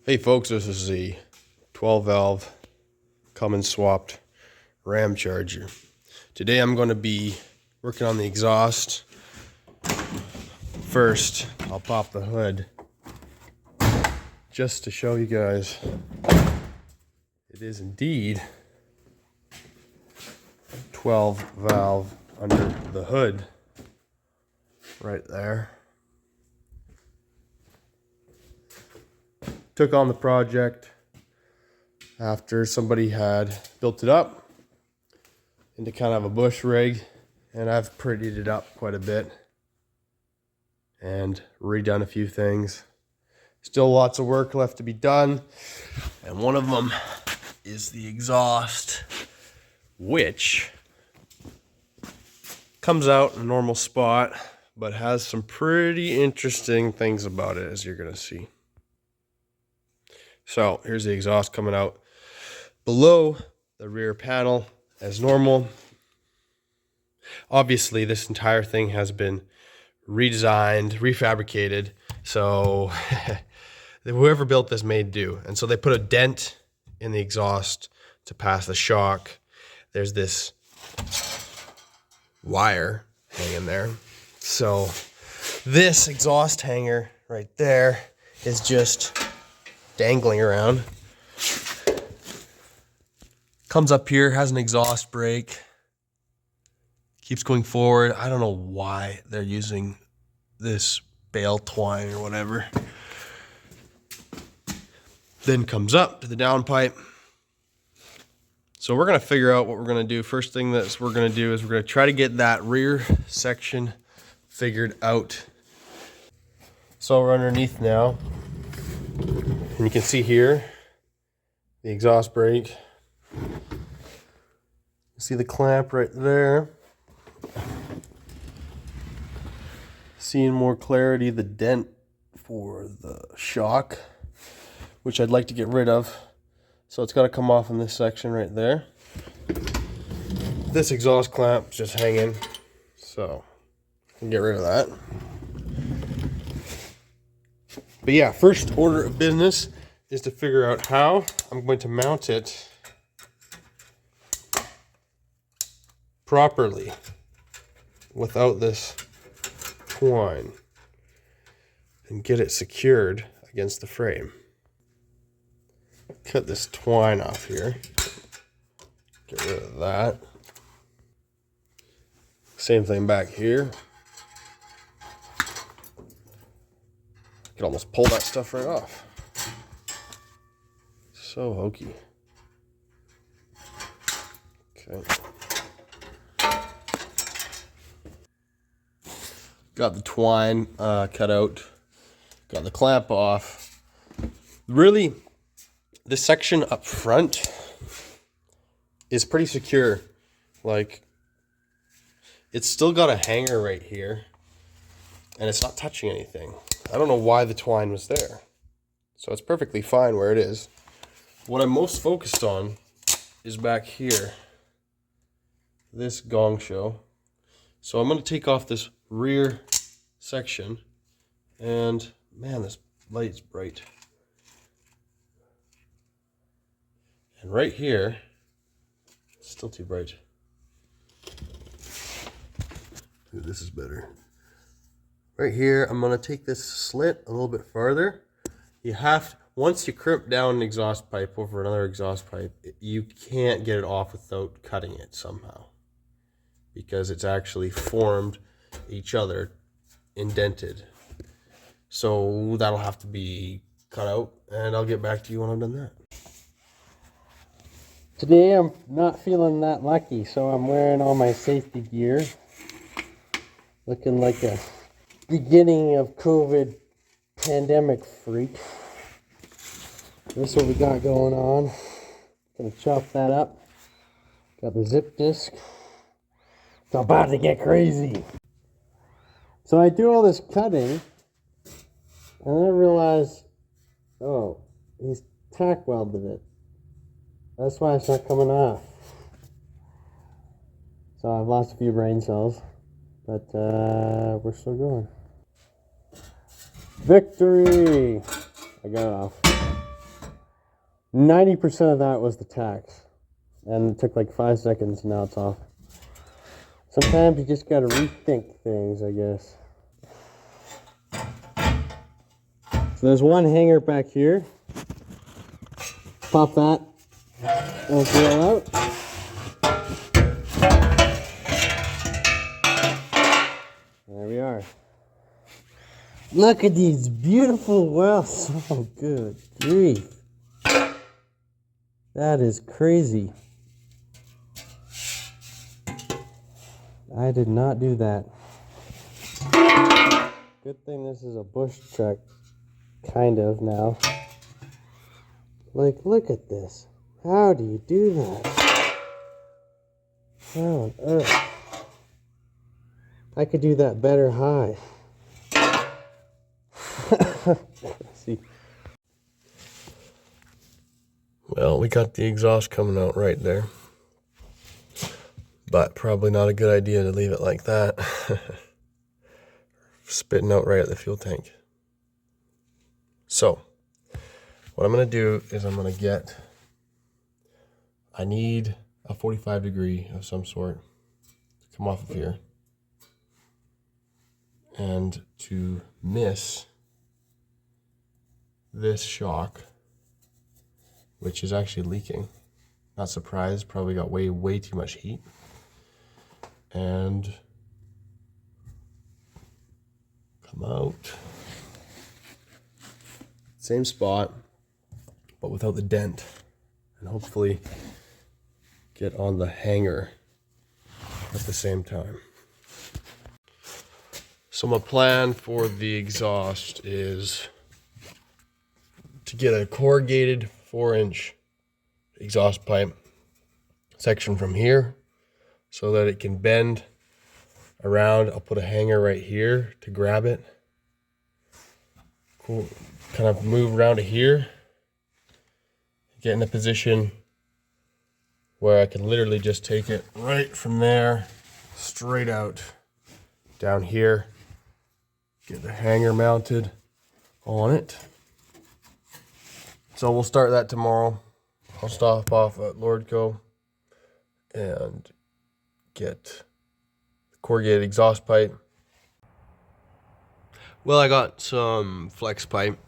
Hey folks, this is the 12 valve Cummins swapped Ramcharger. Today I'm going to be working on the exhaust. First, I'll pop the hood just to show you guys it is indeed 12 valve under the hood right there. Took on the project after somebody had built it up into kind of a bush rig, and I've prettied it up quite a bit and redone a few things. Still lots of work left to be done, and one of them is the exhaust, which comes out in a normal spot but has some pretty interesting things about it, as you're going to see. So here's the exhaust coming out below the rear panel as normal. Obviously, this entire thing has been redesigned, refabricated, so whoever built this made do. And so they put a dent in the exhaust to pass the shock. There's this wire hanging there. So this exhaust hanger right there is just dangling around. Comes up here, has an exhaust brake, keeps going forward. I don't know why they're using this bale twine or whatever. Then comes up to the downpipe. So we're gonna figure out what we're gonna do. First thing that we're gonna do is we're gonna try to get that rear section figured out. So we're underneath now. And you can see here the exhaust brake. You see the clamp right there. Seeing more clarity the dent for the shock, which I'd like to get rid of. So it's got to come off in this section right there. This exhaust clamp just hanging, so I can get rid of that. But yeah, first order of business is to figure out how I'm going to mount it properly without this twine and get it secured against the frame. Cut this twine off here. Get rid of that. Same thing back here. I could almost pull that stuff right off. So hokey. Okay. Got the twine cut out. Got the clamp off. Really, this section up front is pretty secure. Like, it's still got a hanger right here, and it's not touching anything. I don't know why the twine was there. So it's perfectly fine where it is. What I'm most focused on is back here. This gong show. So I'm going to take off this rear section. And man, this light's bright. And right here, it's still too bright. Ooh, this is better. Right here, I'm going to take this slit a little bit farther. You have to, once you crimp down an exhaust pipe over another exhaust pipe, you can't get it off without cutting it somehow, because it's actually formed each other, indented. So that'll have to be cut out, and I'll get back to you when I've done that. Today I'm not feeling that lucky, so I'm wearing all my safety gear. Looking like a beginning of COVID pandemic freak. This is what we got going on. Gonna chop that up. Got the zip disc. It's about to get crazy. So I do all this cutting, and then I realize, oh, he's tack welded it. That's why it's not coming off. So I've lost a few brain cells, but we're still going. Victory! I got it off. 90% of that was the tax. And it took like 5 seconds, and now it's off. Sometimes you just gotta rethink things, I guess. So there's one hanger back here. Pop that. We'll drill out. There we are. Look at these beautiful wells. Oh, good grief. That is crazy. I did not do that. Good thing this is a bush truck, kind of now. Like, look at this. How do you do that? How on earth? I could do that better high. See. Well, we got the exhaust coming out right there. But probably not a good idea to leave it like that. Spitting out right at the fuel tank. So, what I'm going to do is I'm going to get, I need a 45 degree of some sort to come off of here. And to miss this shock, which is actually leaking. Not surprised, probably got way too much heat. And come out. Same spot, but without the dent. And hopefully get on the hanger at the same time. So my plan for the exhaust is to get a corrugated 4-inch exhaust pipe section from here so that it can bend around. I'll put a hanger right here to grab it. Cool. Kind of move around to here. Get in a position where I can literally just take it right from there, straight out down here. Get the hanger mounted on it. So we'll start that tomorrow. I'll stop off at Lordco and get the corrugated exhaust pipe. Well, I got some flex pipe.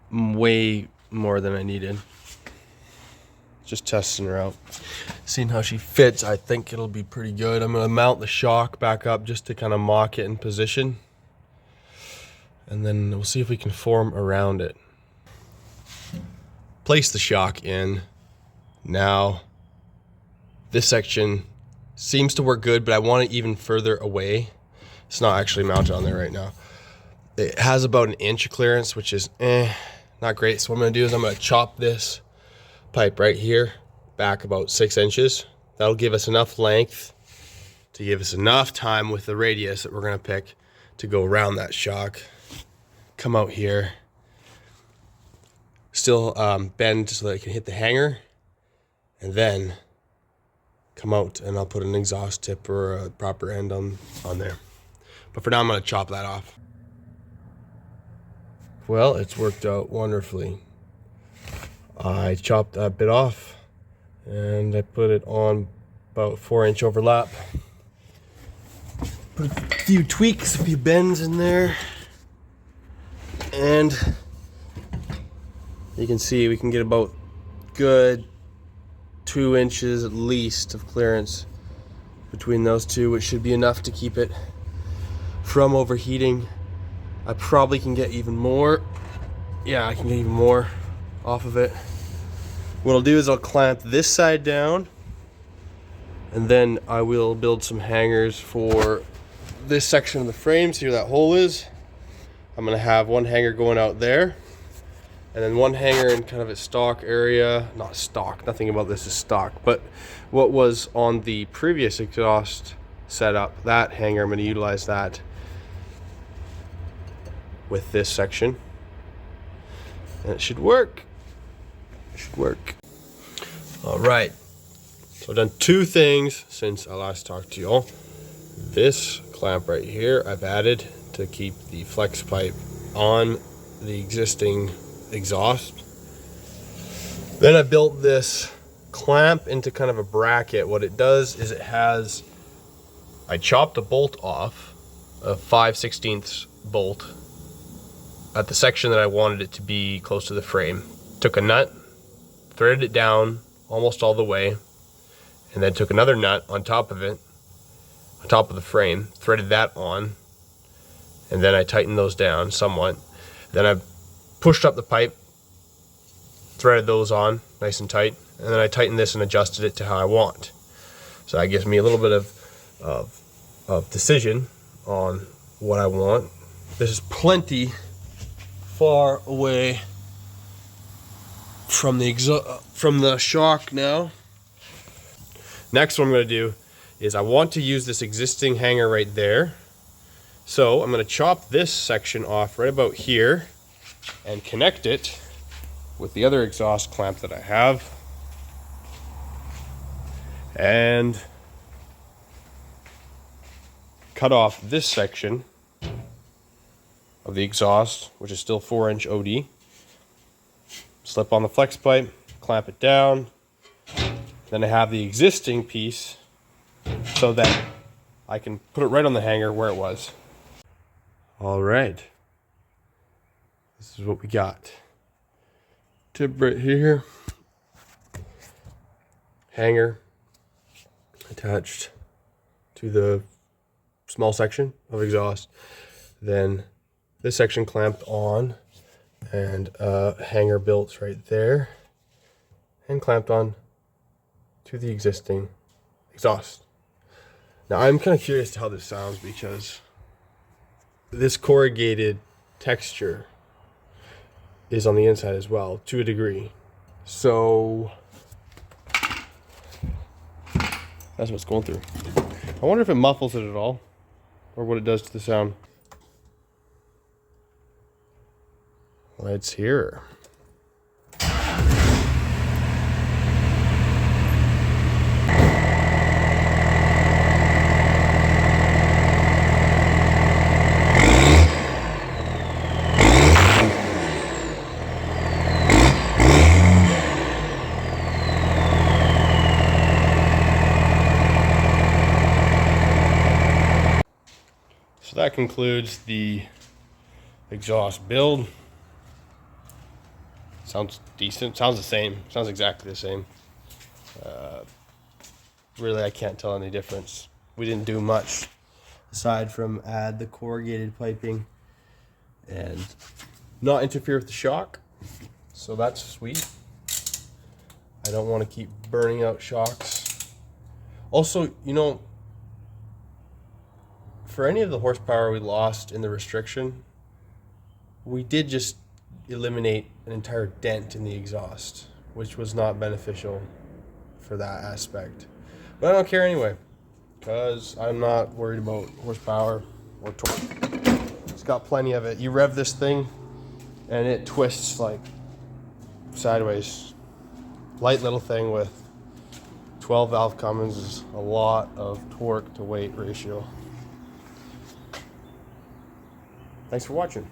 Way more than I needed. Just testing her out. Seeing how she fits, I think it'll be pretty good. I'm gonna mount the shock back up just to kind of mock it in position. And then we'll see if we can form around it. Place the shock in. Now, this section seems to work good, but I want it even further away. It's not actually mounted on there right now. It has about 1 inch of clearance, which is not great. So what I'm gonna do is I'm gonna chop this pipe right here back about 6 inches. That'll give us enough length to give us enough time with the radius that we're gonna pick to go around that shock. Come out here, still bend so that it can hit the hanger, and then come out and I'll put an exhaust tip or a proper end on there. But for now, I'm gonna chop that off. Well, it's worked out wonderfully. I chopped that bit off and I put it on about 4-inch overlap. Put a few tweaks, a few bends in there. And you can see we can get about good 2 inches at least of clearance between those two, which should be enough to keep it from overheating. I probably can get even more. Yeah, I can get even more off of it. What I'll do is I'll clamp this side down, and then I will build some hangers for this section of the frame. See where that hole is? I'm gonna have one hanger going out there, and then one hanger in kind of its stock area. Not stock, nothing about this is stock, but what was on the previous exhaust setup, that hanger, I'm gonna utilize that with this section. And it should work. It should work. All right. So I've done 2 things since I last talked to y'all. This clamp right here I've added to keep the flex pipe on the existing exhaust. Then I built this clamp into kind of a bracket. What it does is I chopped a bolt off, a 5/16 bolt, at the section that I wanted it to be close to the frame. Took a nut, threaded it down almost all the way, and then took another nut on top of it, on top of the frame, threaded that on, and then I tightened those down somewhat. Then I pushed up the pipe, threaded those on nice and tight, and then I tightened this and adjusted it to how I want. So that gives me a little bit of decision on what I want. This is plenty far away from the shock now. Next, what I'm going to do is I want to use this existing hanger right there. So I'm going to chop this section off right about here and connect it with the other exhaust clamp that I have. And cut off this section of the exhaust, which is still 4-inch OD. Slip on the flex pipe, clamp it down. Then I have the existing piece so that I can put it right on the hanger where it was. All right. This is what we got. Tip right here. Hanger attached to the small section of exhaust. Then this section clamped on, and hanger built right there and clamped on to the existing exhaust. Now I'm kind of curious to how this sounds, because this corrugated texture is on the inside as well, to a degree. So that's what's going through. I wonder if it muffles it at all, or what it does to the sound. Let's hear. So that concludes the exhaust build. Sounds decent. Sounds the same. Sounds exactly the same. Really, I can't tell any difference. We didn't do much aside from add the corrugated piping and not interfere with the shock. So that's sweet. I don't want to keep burning out shocks. Also, you know, for any of the horsepower we lost in the restriction, we did just eliminate an entire dent in the exhaust, which was not beneficial for that aspect. But I don't care anyway, because I'm not worried about horsepower or torque. It's got plenty of it. You rev this thing and it twists like sideways. Light little thing with 12 valve Cummins is a lot of torque to weight ratio. Thanks for watching.